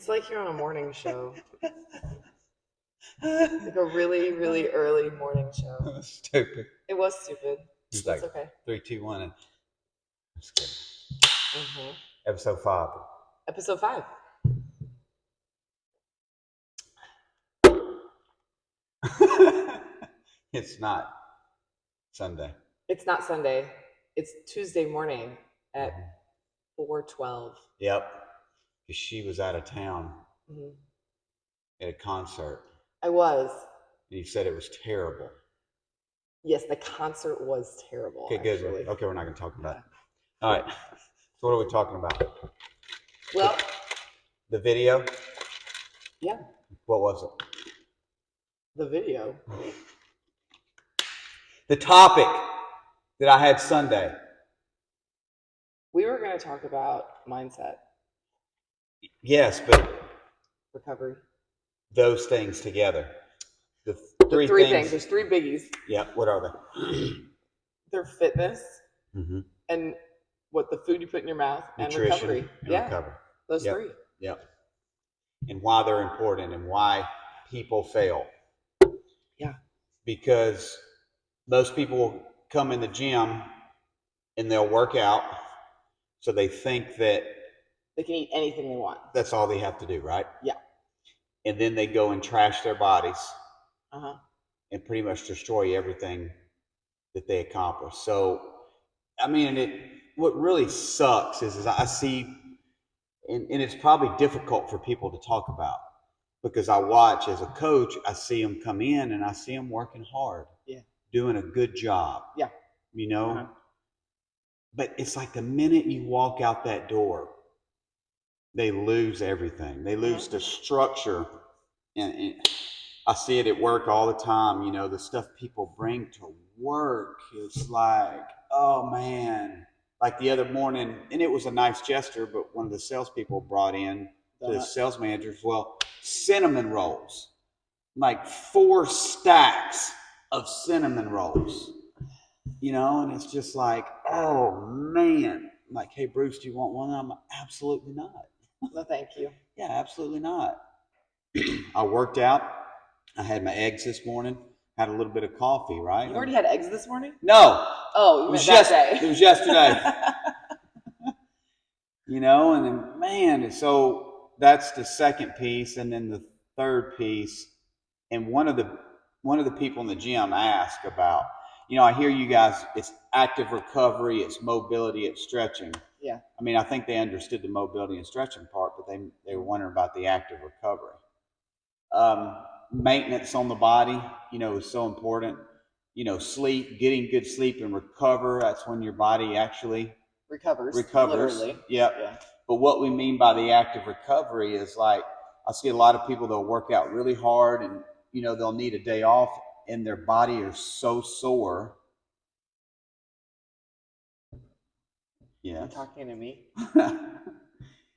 It's like you're on a morning show. Like a really, really early morning show. Stupid. It was stupid. It's That's like okay. 3, 2, 1, and just kidding. Mm-hmm. Episode 5. Episode 5. It's not Sunday. It's not Sunday. It's Tuesday morning at 4:12. Yep. Because she was out of town Mm-hmm. at a concert. I was. And you said it was terrible. Yes, the concert was terrible. Okay, good. Actually. Okay, we're not going to talk about it. All right. So what are we talking about? Well, the video? Yeah. What was it? The video. The topic that I had Sunday. We were going to talk about mindset. Yes, but recovery. Those things together. The three things. There's 3 biggies. Yeah. What are they? They're fitness, mm-hmm. and what the food you put in your mouth, nutrition, and recovery. And recovery. Those 3. Yep. And why they're important and why people fail. Yeah. Because most people will come in the gym and they'll work out, so they think that they can eat anything they want. That's all they have to do, right? Yeah. And then they go and trash their bodies and pretty much destroy everything that they accomplish. So, I mean, what really sucks is I see, and it's probably difficult for people to talk about, because I watch as a coach, I see them come in and I see them working hard. Yeah. Doing a good job. Yeah. You know? But it's like the minute you walk out that door, they lose everything. They lose the structure. And I see it at work all the time. You know, the stuff people bring to work is like, oh man. Like the other morning, and it was a nice gesture, but one of the salespeople brought in to the sales managers, well, cinnamon rolls. Like 4 stacks of cinnamon rolls. You know, and it's just like, oh man. I'm like, hey Bruce, do you want one? I'm like, absolutely not. No, thank you. Yeah, absolutely not. I worked out. I had my eggs this morning. Had a little bit of coffee, right? You already had eggs this morning? No. Oh, you meant that day. It was yesterday. You know, and then, man, so that's the second piece. And then the third piece, and one of the people in the gym asked about, you know, I hear you guys, it's active recovery, it's mobility, it's stretching. Yeah. I mean, I think they understood the mobility and stretching part, but they were wondering about the active recovery. Maintenance on the body, you know, is so important. You know, sleep, getting good sleep and recover, that's when your body actually recovers. Literally. Yep. Yeah. But what we mean by the active recovery is, like, I see a lot of people, they'll work out really hard and, you know, they'll need a day off and their body is so sore. Yeah. You're talking to me?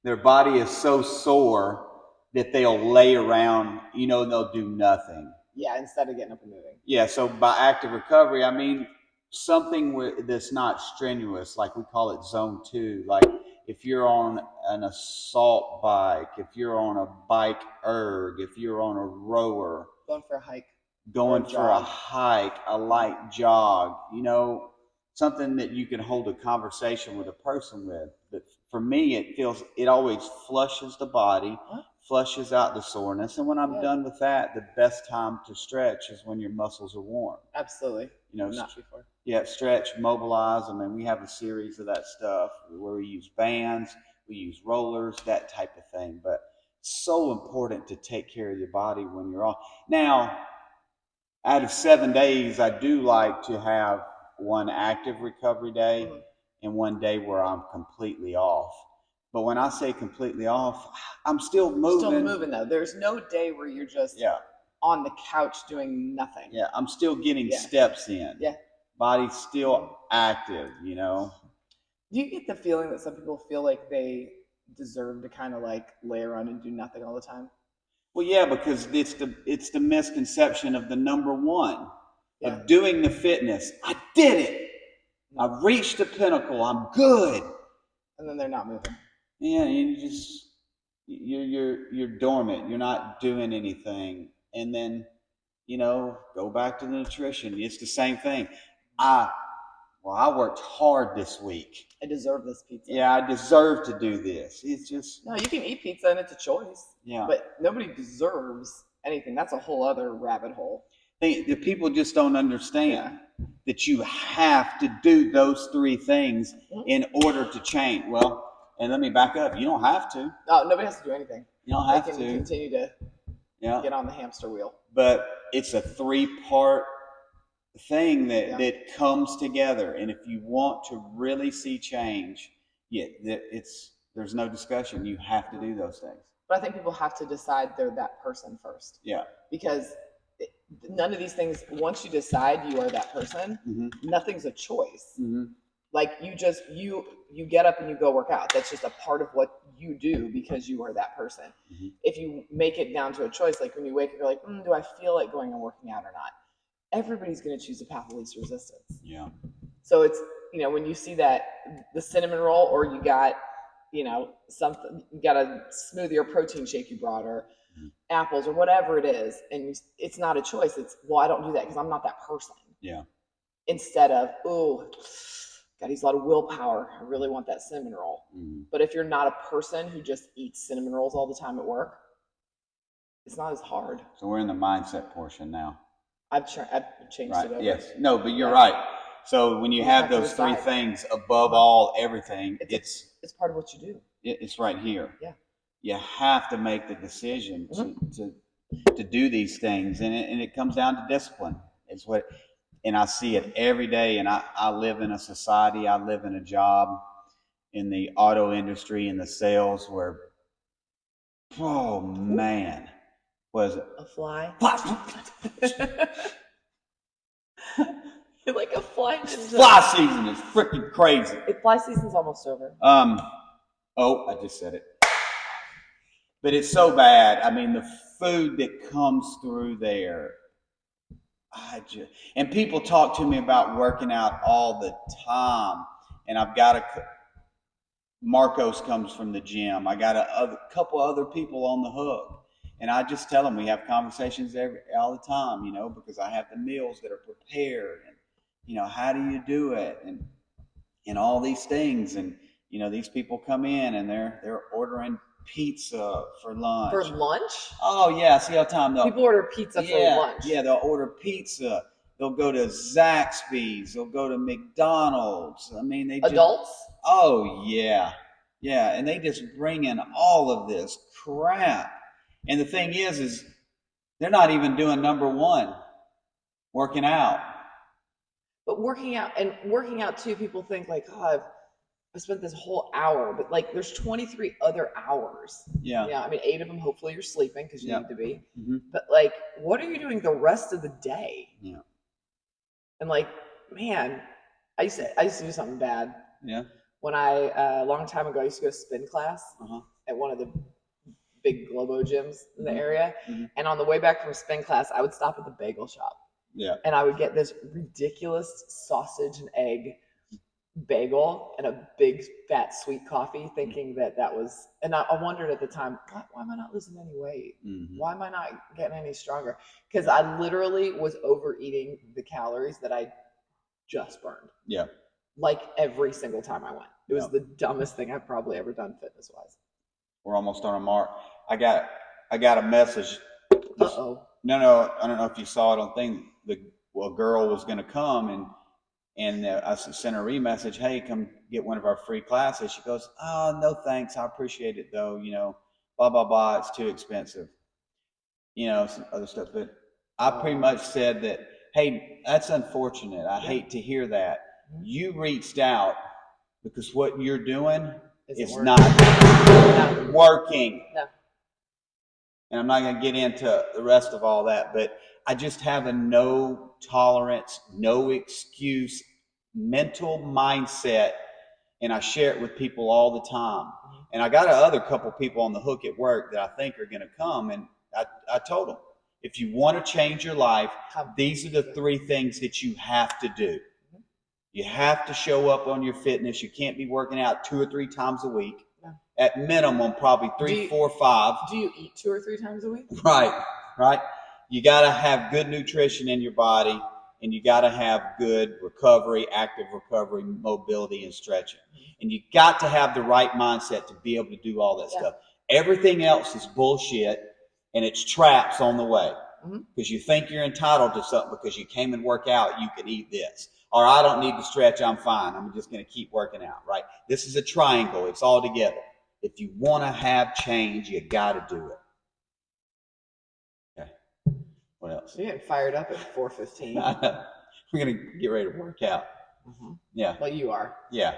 Their body is so sore that they'll lay around, you know, and they'll do nothing. Yeah, instead of getting up and moving. Yeah, so by active recovery, I mean something that's not strenuous, like we call it zone 2. Like if you're on an assault bike, if you're on a bike erg, if you're on a rower. Going for a hike. Going for a hike, a light jog, you know, something that you can hold a conversation with a person with. But for me, it always flushes the body, flushes out the soreness. And when I'm done with that, the best time to stretch is when your muscles are warm. Absolutely. You know, not before. Yeah, stretch, mobilize. I mean, we have a series of that stuff where we use bands, we use rollers, that type of thing. But it's so important to take care of your body when you're off. Now, out of 7 days, I do like to have one active recovery day and one day where I'm completely off. But when I say completely off, I'm still moving. Still moving, though. There's no day where you're just on the couch doing nothing. Yeah, I'm still getting steps in. Yeah. Body's still active, you know. Do you get the feeling that some people feel like they deserve to kind of like lay around and do nothing all the time? Well, yeah, because it's the misconception of the number one of doing the fitness. I did it. I've reached the pinnacle. I'm good. And then they're not moving. Yeah, you're dormant. You're not doing anything. And then, go back to the nutrition. It's the same thing. I worked hard this week. I deserve this pizza. Yeah, I deserve to do this. It's just no. You can eat pizza and it's a choice. Yeah, but nobody deserves anything. That's a whole other rabbit hole. The people just don't understand that you have to do those three things in order to change. Well, and let me back up. You don't have to. No, nobody has to do anything. You don't have to continue to get on the hamster wheel. But it's a 3-part thing that comes together, and if you want to really see change, there's no discussion. You have to do those things. But I think people have to decide they're that person first. Yeah. Because none of these things, once you decide you are that person, nothing's a choice. Like you get up and you go work out. That's just a part of what you do because you are that person. If you make it down to a choice, like when you wake up, you're like, do I feel like going and working out or not? Everybody's going to choose the path of least resistance. Yeah. So it's, when you see that the cinnamon roll, or you got, something, you got a smoothie or protein shake you brought, or apples or whatever it is, and it's not a choice. It's, I don't do that because I'm not that person. Yeah. Instead of, got to use a lot of willpower. I really want that cinnamon roll. But if you're not a person who just eats cinnamon rolls all the time at work, it's not as hard. So we're in the mindset portion now. I've changed it over. Yes. No, but you're right. So when you have those three things above all, everything, it's part of what you do. It's right here. Yeah. You have to make the decision to do these things, and it comes down to discipline. And I see it every day. And I live in a society. I live in a job in the auto industry, in the sales, where, oh man, was it a fly? You're like a fly. Fly season is freaking crazy. Fly season's almost over. I just said it. But it's so bad. I mean, the food that comes through there. And people talk to me about working out all the time. And I've got Marcos comes from the gym. I got a couple other people on the hook. And I just tell them, we have conversations all the time, because I have the meals that are prepared. And, how do you do it? And all these things. And, these people come in and they're ordering pizza for lunch. For lunch? Oh, yeah. See how time people order pizza for lunch. Yeah, they'll order pizza. They'll go to Zaxby's. They'll go to McDonald's. I mean, adults? Oh, yeah. Yeah, and they just bring in all of this crap. And the thing is they're not even doing number one, working out. But working out too, people think like, I spent this whole hour, but like there's 23 other hours. Yeah. Yeah. I mean, 8 of them, hopefully you're sleeping because you need to be. But like, what are you doing the rest of the day? Yeah. And like, man, I used to do something bad. Yeah. When a long time ago, I used to go to spin class at one of the big Globo gyms in the area. And on the way back from spin class, I would stop at the bagel shop. Yeah. And I would get this ridiculous sausage and egg bagel and a big fat sweet coffee, thinking that was, and I wondered at the time, why am I not losing any weight? Why am I not getting any stronger? Because I literally was overeating the calories that I just burned. Yeah. Like every single time I went. It was the dumbest thing I've probably ever done fitness wise. We're almost on a mark. I got a message. Uh-oh. No, I don't know if you saw it on thing. A girl was going to come, and I sent her a message, hey, come get one of our free classes. She goes, oh, no thanks, I appreciate it though, blah, blah, blah, it's too expensive. Some other stuff. But I pretty much said that, hey, that's unfortunate. I hate to hear that. You reached out because what you're doing is not working. No. And I'm not going to get into the rest of all that, but I just have a no tolerance, no excuse mental mindset, and I share it with people all the time. And I got another couple people on the hook at work that I think are going to come, and I told them, if you want to change your life, these are the 3 things that you have to do. You have to show up on your fitness. You can't be working out 2 or 3 times a week. No. At minimum, probably 3, 4, 5. Do you eat 2 or 3 times a week? Right. You got to have good nutrition in your body, and you got to have good recovery, active recovery, mobility, and stretching. And you got to have the right mindset to be able to do all that stuff. Everything else is bullshit, and it's traps on the way. Because you think you're entitled to something because you came and work out, you can eat this. Or I don't need to stretch, I'm fine. I'm just going to keep working out, right? This is a triangle. It's all together. If you want to have change, you got to do it. Okay. What else? You're getting fired up at 4:15. We're going to get ready to work out. Yeah. Well, you are. Yeah.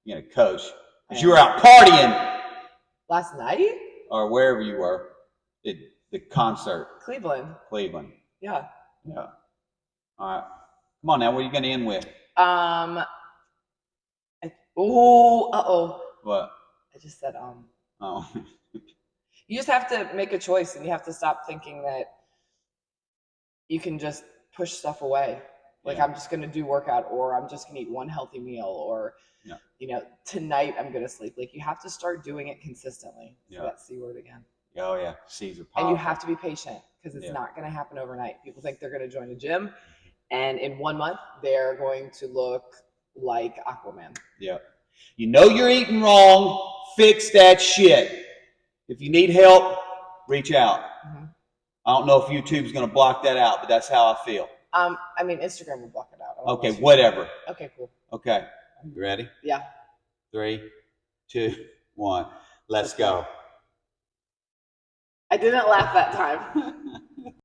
You're going to coach. Because you were out partying. Last night? Or wherever you were. The concert. Cleveland. Yeah. Yeah. All right. Come on now. What are you going to end with? What? I just said Oh. You just have to make a choice, and you have to stop thinking that you can just push stuff away. Like, I'm just going to do workout, or I'm just going to eat one healthy meal, or, tonight I'm going to sleep. Like, you have to start doing it consistently. So that C word again. Oh, yeah. C's are powerful. And you have to be patient, because it's not going to happen overnight. People think they're going to join a gym, and in 1 month, they're going to look like Aquaman. Yeah. You know you're eating wrong. Fix that shit. If you need help, reach out. I don't know if YouTube's going to block that out, but that's how I feel. I mean, Instagram will block it out. Okay, whatever. Okay, cool. Okay. You ready? Yeah. 3, 2, 1. Let's go. I didn't laugh that time.